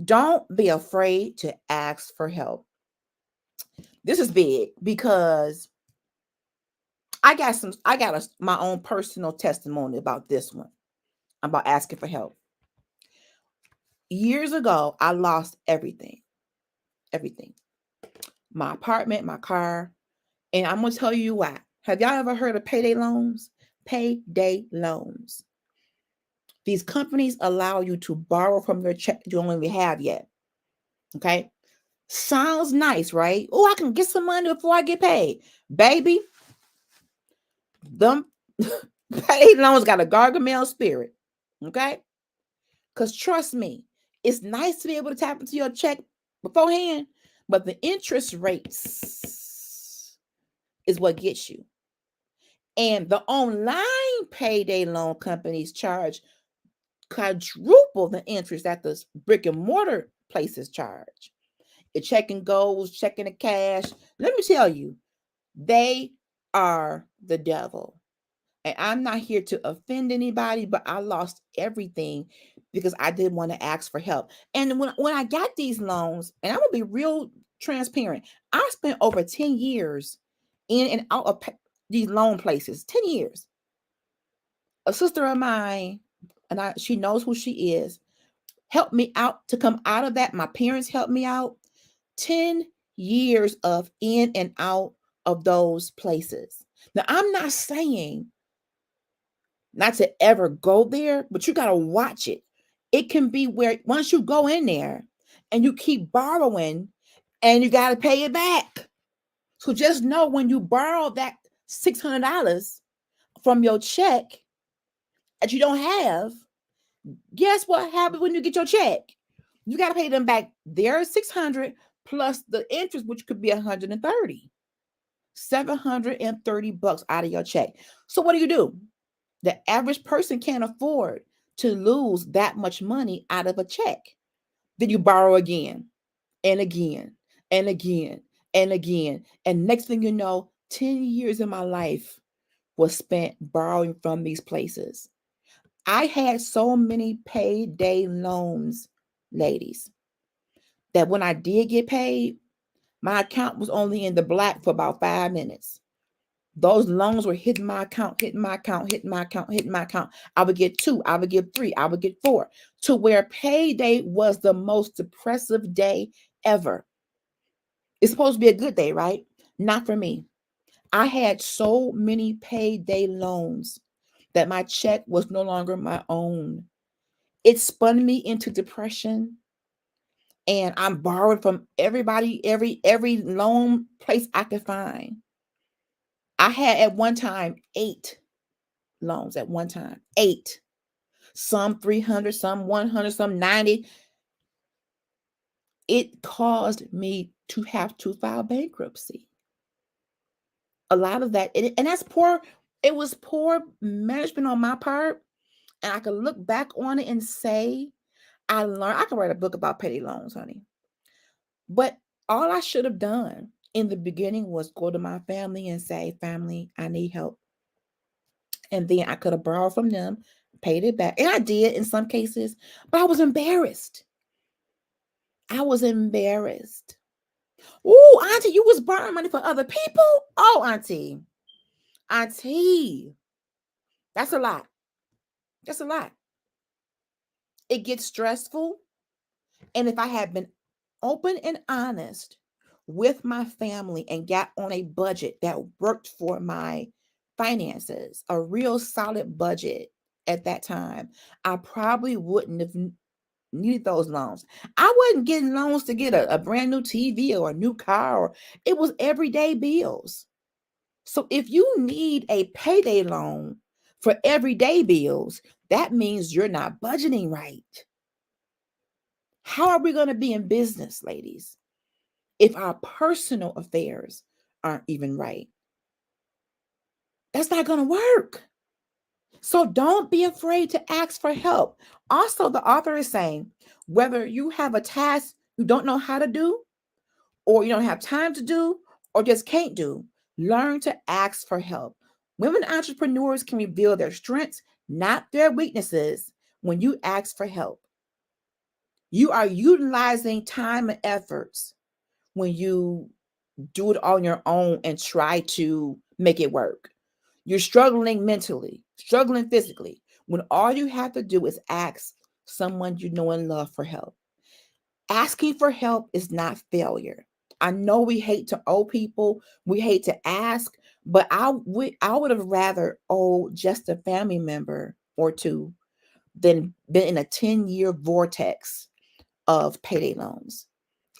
don't be afraid to ask for help. This is big because I got my own personal testimony about this one, about asking for help. Years ago, I lost everything. My apartment, my car, and I'm going to tell you why. Have y'all ever heard of payday loans? Payday loans. These companies allow you to borrow from their check you don't even have yet. Okay? Sounds nice, right? Oh, I can get some money before I get paid. Baby, them payday loans got a gargamel spirit. Okay? Because trust me, it's nice to be able to tap into your check beforehand, but the interest rates is what gets you. And the online payday loan companies charge quadruple the interest that the brick and mortar places charge. Your checking goes, checking the cash. Let me tell you, they are the devil. And I'm not here to offend anybody, but I lost everything because I didn't want to ask for help. And when I got these loans, and I'm going to be real transparent, I spent over 10 years in and out of these loan places. 10 years. A sister of mine, and she knows who she is, helped me out to come out of that. My parents helped me out. 10 years of in and out of those places. Now, I'm not saying not to ever go there, but you got to watch it. It can be where once you go in there and you keep borrowing and you got to pay it back. So just know when you borrow that $600 from your check that you don't have, guess what happens when you get your check? You got to pay them back their $600 plus the interest, which could be $130, $730 out of your check. So what do? The average person can't afford to lose that much money out of a check. Then you borrow again and again and again and again. And next thing you know, 10 years of my life was spent borrowing from these places. I had so many payday loans, ladies, that when I did get paid, my account was only in the black for about 5 minutes. Those loans were hitting my account, hitting my account, hitting my account, hitting my account. I would get 2, I would get 3, I would get 4, to where payday was the most depressive day ever. It's supposed to be a good day, right? Not for me. I had so many payday loans that my check was no longer my own. It spun me into depression. And I'm borrowing from everybody, every loan place I could find. I had at one time 8 loans at one time. 8. Some 300, some 100, some 90. It caused me to have to file bankruptcy. A lot of that, and that's poor. It was poor management on my part. And I could look back on it and say, I could write a book about petty loans, honey. But all I should have done in the beginning was go to my family and say, family, I need help. And then I could have borrowed from them, paid it back. And I did in some cases, but I was embarrassed. Ooh, auntie, you was borrowing money for other people? Oh, auntie, that's a lot. It gets stressful. And if I had been open and honest with my family and got on a budget that worked for my finances, a real solid budget at that time, I probably wouldn't have needed those loans. I wasn't getting loans to get a brand new TV or a new car. It was everyday bills. So if you need a payday loan for everyday bills, that means you're not budgeting right. How are we going to be in business, ladies, if our personal affairs aren't even right? That's not going to work. So don't be afraid to ask for help. Also, the author is saying, whether you have a task you don't know how to do, or you don't have time to do, or just can't do, learn to ask for help. Women entrepreneurs can reveal their strengths, not their weaknesses, when you ask for help. You are utilizing time and efforts when you do it on your own and try to make it work. You're struggling mentally, struggling physically, when all you have to do is ask someone you know and love for help. Asking for help is not failure. I know we hate to owe people, we hate to ask, but I would have rather owe just a family member or two than been in a 10-year vortex of payday loans.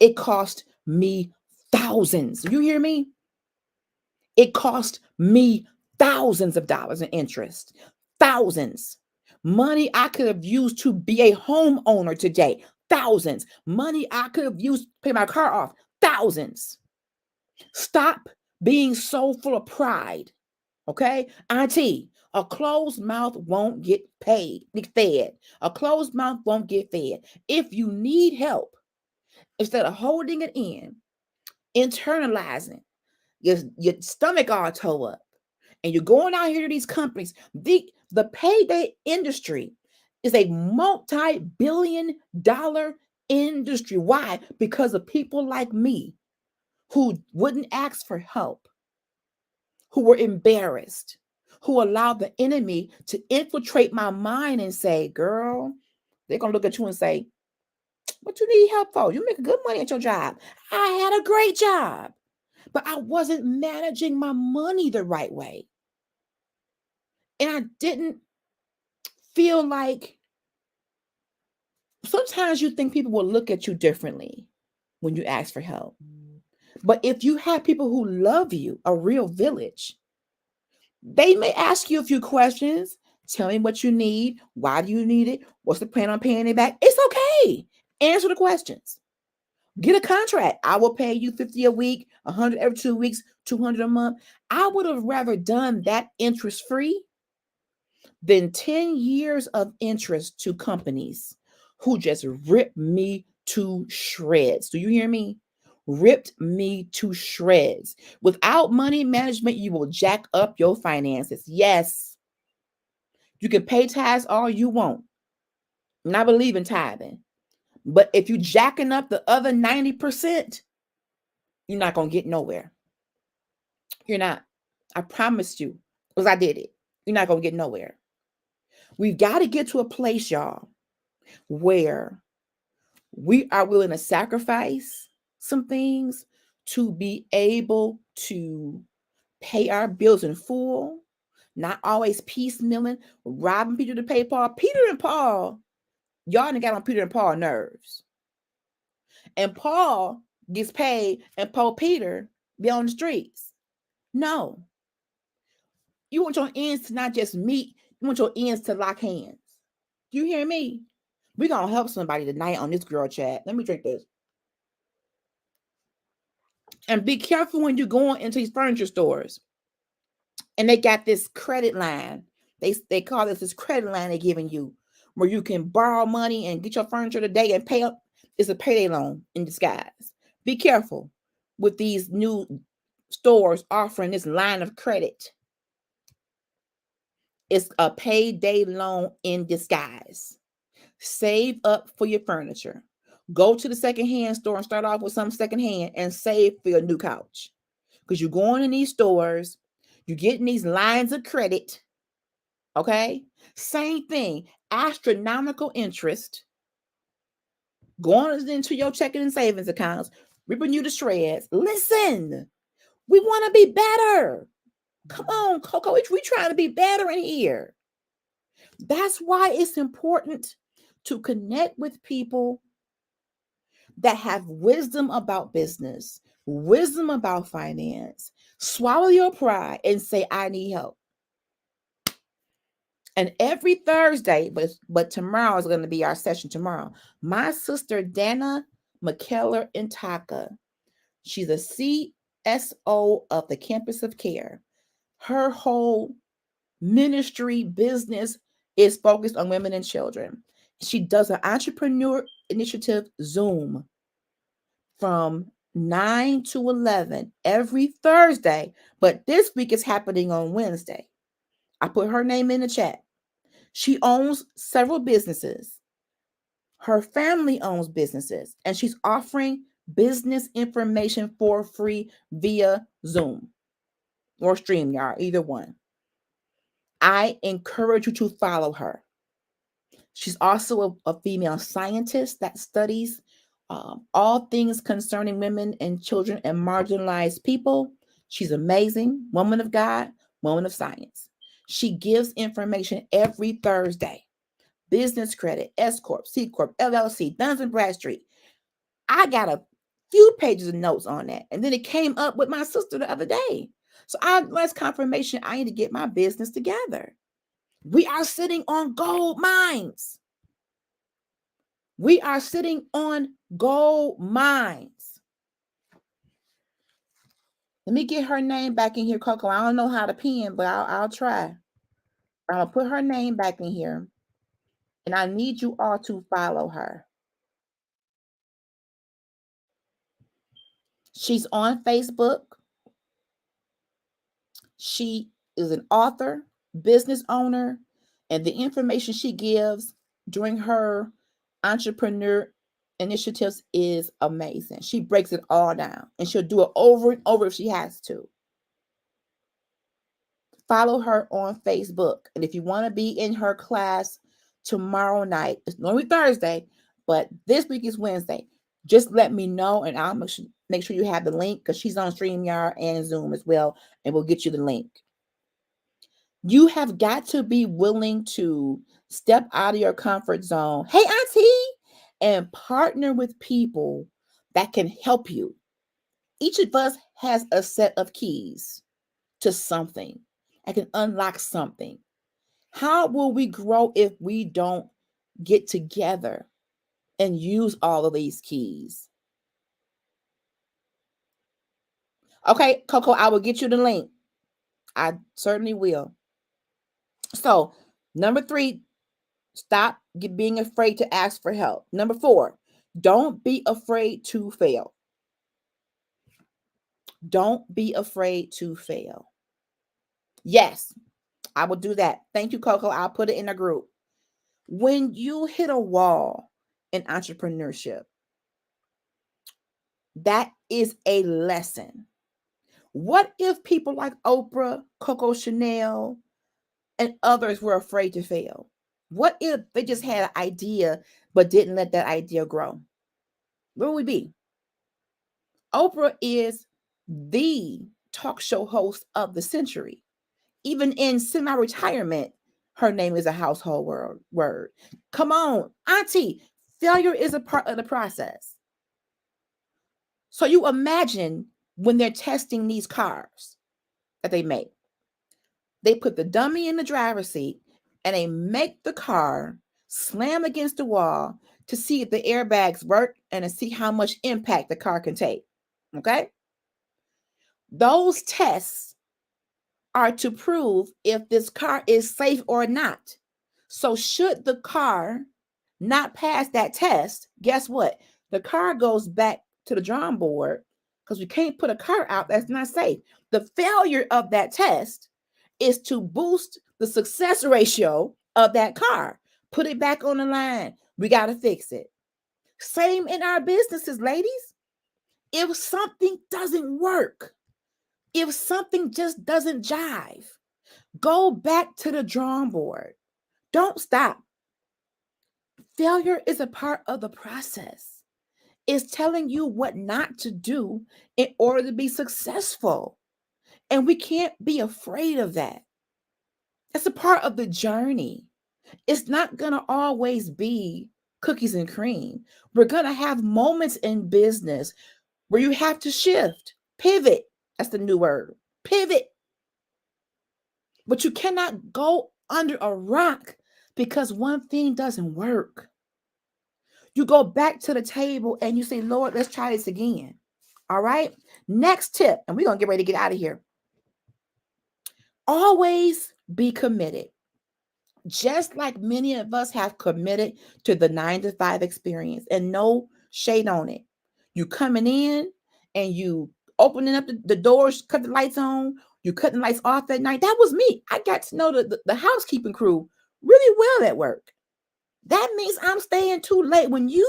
It cost me thousands. You hear me? It cost me thousands of dollars in interest. Thousands. Money I could have used to be a homeowner today. Thousands. Money I could have used to pay my car off. Thousands. Stop being so full of pride. Okay? Auntie, a closed mouth won't get fed. A closed mouth won't get fed. If you need help, instead of holding it in, internalizing, your stomach all toe up, and you're going out here to these companies. The payday industry is a multi-billion-dollar industry. Why? Because of people like me who wouldn't ask for help, who were embarrassed, who allowed the enemy to infiltrate my mind and say, girl, they're going to look at you and say, what you need help for? You make good money at your job. I had a great job, but I wasn't managing my money the right way. And I didn't feel like, sometimes you think people will look at you differently when you ask for help. But if you have people who love you, a real village, they may ask you a few questions. Tell me what you need. Why do you need it? What's the plan on paying it back? It's okay. Answer the questions. Get a contract. I will pay you $50 a week, $100 every 2 weeks, $200 a month. I would have rather done that interest free than 10 years of interest to companies who just ripped me to shreds. Do you hear me? Ripped me to shreds. Without money management, you will jack up your finances. Yes. You can pay tithes all you want. And I believe in tithing. But if you jacking up the other 90%, you're not going to get nowhere. You're not. I promised you, because I did it. You're not going to get nowhere. We've got to get to a place, y'all, where we are willing to sacrifice some things to be able to pay our bills in full, not always piecemealing, robbing Peter to pay Paul. Peter and Paul, y'all done got on Peter and Paul nerves. And Paul gets paid and Paul Peter be on the streets. No. You want your ends to not just meet, you want your ends to lock hands. Do you hear me? We're going to help somebody tonight on this girl chat. Let me drink this. And be careful when you go into these furniture stores. And they got this credit line. They call this credit line they're giving you, where you can borrow money and get your furniture today and pay up. It's a payday loan in disguise. Be careful with these new stores offering this line of credit. It's a payday loan in disguise. Save up for your furniture. Go to the secondhand store and start off with some secondhand and save for your new couch. Because you're going in these stores, you're getting these lines of credit. Okay? Same thing. Astronomical interest. Going into your checking and savings accounts, ripping you to shreds. Listen, we want to be better. Come on, Coco. We trying to be better in here. That's why it's important to connect with people that have wisdom about business, wisdom about finance. Swallow your pride and say, I need help. And every Thursday, but tomorrow is going to be our session tomorrow. My sister, Dana McKellar Intaka, she's a CSO of the Campus of Care. Her whole ministry business is focused on women and children. She does an entrepreneur initiative Zoom from 9 to 11 every Thursday, but this week is happening on Wednesday. I put her name in the chat. She owns several businesses. Her family owns businesses, and she's offering business information for free via Zoom or StreamYard, either one. I encourage you to follow her. She's also a female scientist that studies all things concerning women and children and marginalized people. She's amazing, woman of God, woman of science. She gives information every Thursday. Business credit, S Corp, C Corp, LLC, Duns and Bradstreet. I got a few pages of notes on that. And then it came up with my sister the other day. So that's confirmation I need to get my business together. We are sitting on gold mines. We are sitting on gold mines. Let me get her name back in here, Coco. I don't know how to pin, but I'll try. I'll put her name back in here. And I need you all to follow her. She's on Facebook. She is an author, business owner, and the information she gives during her entrepreneur initiatives is amazing. She breaks it all down, and she'll do it over and over if she has to. Follow her on Facebook. And if you want to be in her class tomorrow night, it's normally Thursday, but this week is Wednesday, just let me know and I'll make sure you have the link, because she's on StreamYard and Zoom as well, and we'll get you the link. You have got to be willing to step out of your comfort zone. Hey, Auntie, and partner with people that can help you. Each of us has a set of keys to something. I can unlock something. How will we grow if we don't get together and use all of these keys? Okay, Coco, I will get you the link. I certainly will. So, number 3, stop being afraid to ask for help. Number 4, don't be afraid to fail. Don't be afraid to fail. Yes, I will do that. Thank you, Coco. I'll put it in a group. When you hit a wall in entrepreneurship, that is a lesson. What if people like Oprah, Coco Chanel, and others were afraid to fail? What if they just had an idea but didn't let that idea grow? Where would we be? Oprah is the talk show host of the century. Even in semi-retirement, her name is a household word. Come on, Auntie, failure is a part of the process. So you imagine when they're testing these cars that they make. They put the dummy in the driver's seat and they make the car slam against the wall to see if the airbags work and to see how much impact the car can take. Okay? Those tests are to prove if this car is safe or not. So should the car not pass that test, guess what? The car goes back to the drawing board, because we can't put a car out that's not safe. The failure of that test is to boost the success ratio of that car. Put it back on the line. We got to fix it. Same in our businesses, ladies. If something doesn't work, if something just doesn't jive, go back to the drawing board. Don't stop. Failure is a part of the process. It's telling you what not to do in order to be successful. And we can't be afraid of that. That's a part of the journey. It's not going to always be cookies and cream. We're going to have moments in business where you have to shift, pivot. That's the new word, pivot. But you cannot go under a rock because one thing doesn't work. You go back to the table and you say, Lord, let's try this again. All right. Next tip, and we're going to get ready to get out of here. Always be committed. Just like many of us have committed to the 9-to-5 experience, and no shade on it. You coming in and you opening up the doors, cut the lights on, you cutting lights off at night. That was me. I got to know the housekeeping crew really well at work. That means I'm staying too late. When you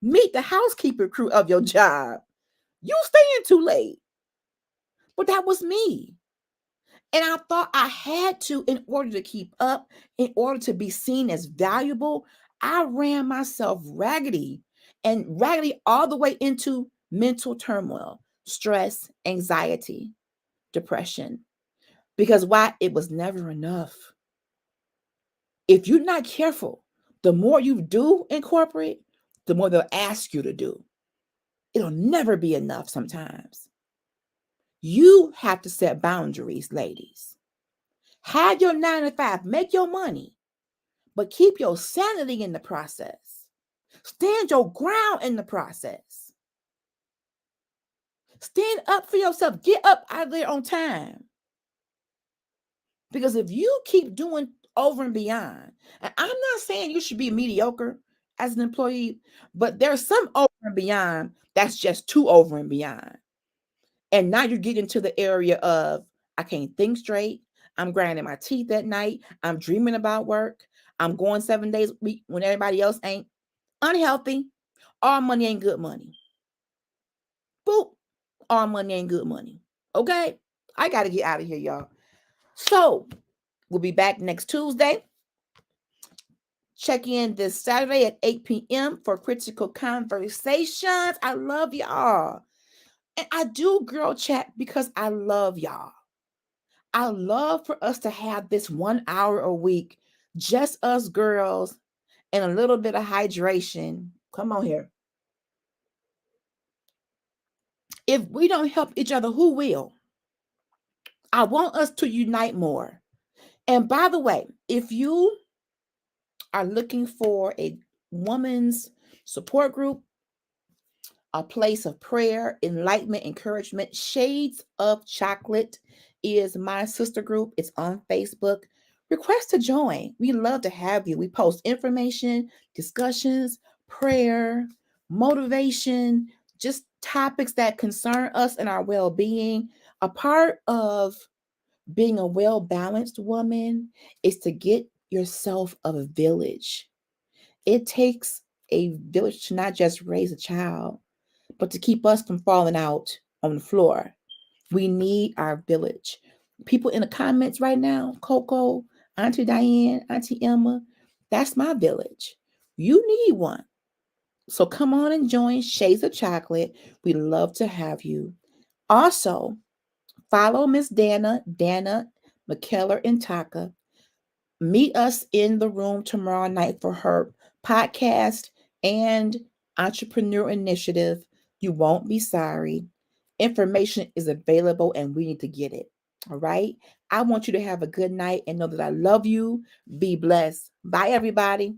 meet the housekeeping crew of your job, you staying too late. But that was me. And I thought I had to, in order to keep up, in order to be seen as valuable, I ran myself raggedy all the way into mental turmoil, stress, anxiety, depression. Because why? It was never enough. If you're not careful, the more you do in corporate, the more they'll ask you to do. It'll never be enough sometimes. You have to set boundaries, ladies. Have your 9 to 5, make your money, but keep your sanity in the process. Stand your ground in the process. Stand up for yourself. Get up out there on time. Because if you keep doing over and beyond, and I'm not saying you should be mediocre as an employee, but there's some over and beyond that's just too over and beyond. And now you're getting to the area of, I can't think straight. I'm grinding my teeth at night. I'm dreaming about work. I'm going 7 days a week when everybody else ain't. Unhealthy. All money ain't good money. Boop. All money ain't good money. Okay? I got to get out of here, y'all. So, we'll be back next Tuesday. Check in this Saturday at 8 p.m. for Critical Conversations. I love y'all. And I do Girl Chat because I love y'all. I love for us to have this 1 hour a week, just us girls, and a little bit of hydration. Come on here. If we don't help each other, who will? I want us to unite more. And by the way, if you are looking for a woman's support group, a place of prayer, enlightenment, encouragement, Shades of Chocolate is my sister group. It's on Facebook. Request to join. We love to have you. We post information, discussions, prayer, motivation, just topics that concern us and our well-being. A part of being a well-balanced woman is to get yourself a village. It takes a village to not just raise a child, but to keep us from falling out on the floor. We need our village. People in the comments right now, Coco, Auntie Diane, Auntie Emma, that's my village. You need one. So come on and join Shades of Chocolate. We love to have you. Also, follow Miss Dana McKellar and Taka. Meet us in the room tomorrow night for her podcast and entrepreneur initiative. You won't be sorry. Information is available and we need to get it. All right. I want you to have a good night and know that I love you. Be blessed. Bye, everybody.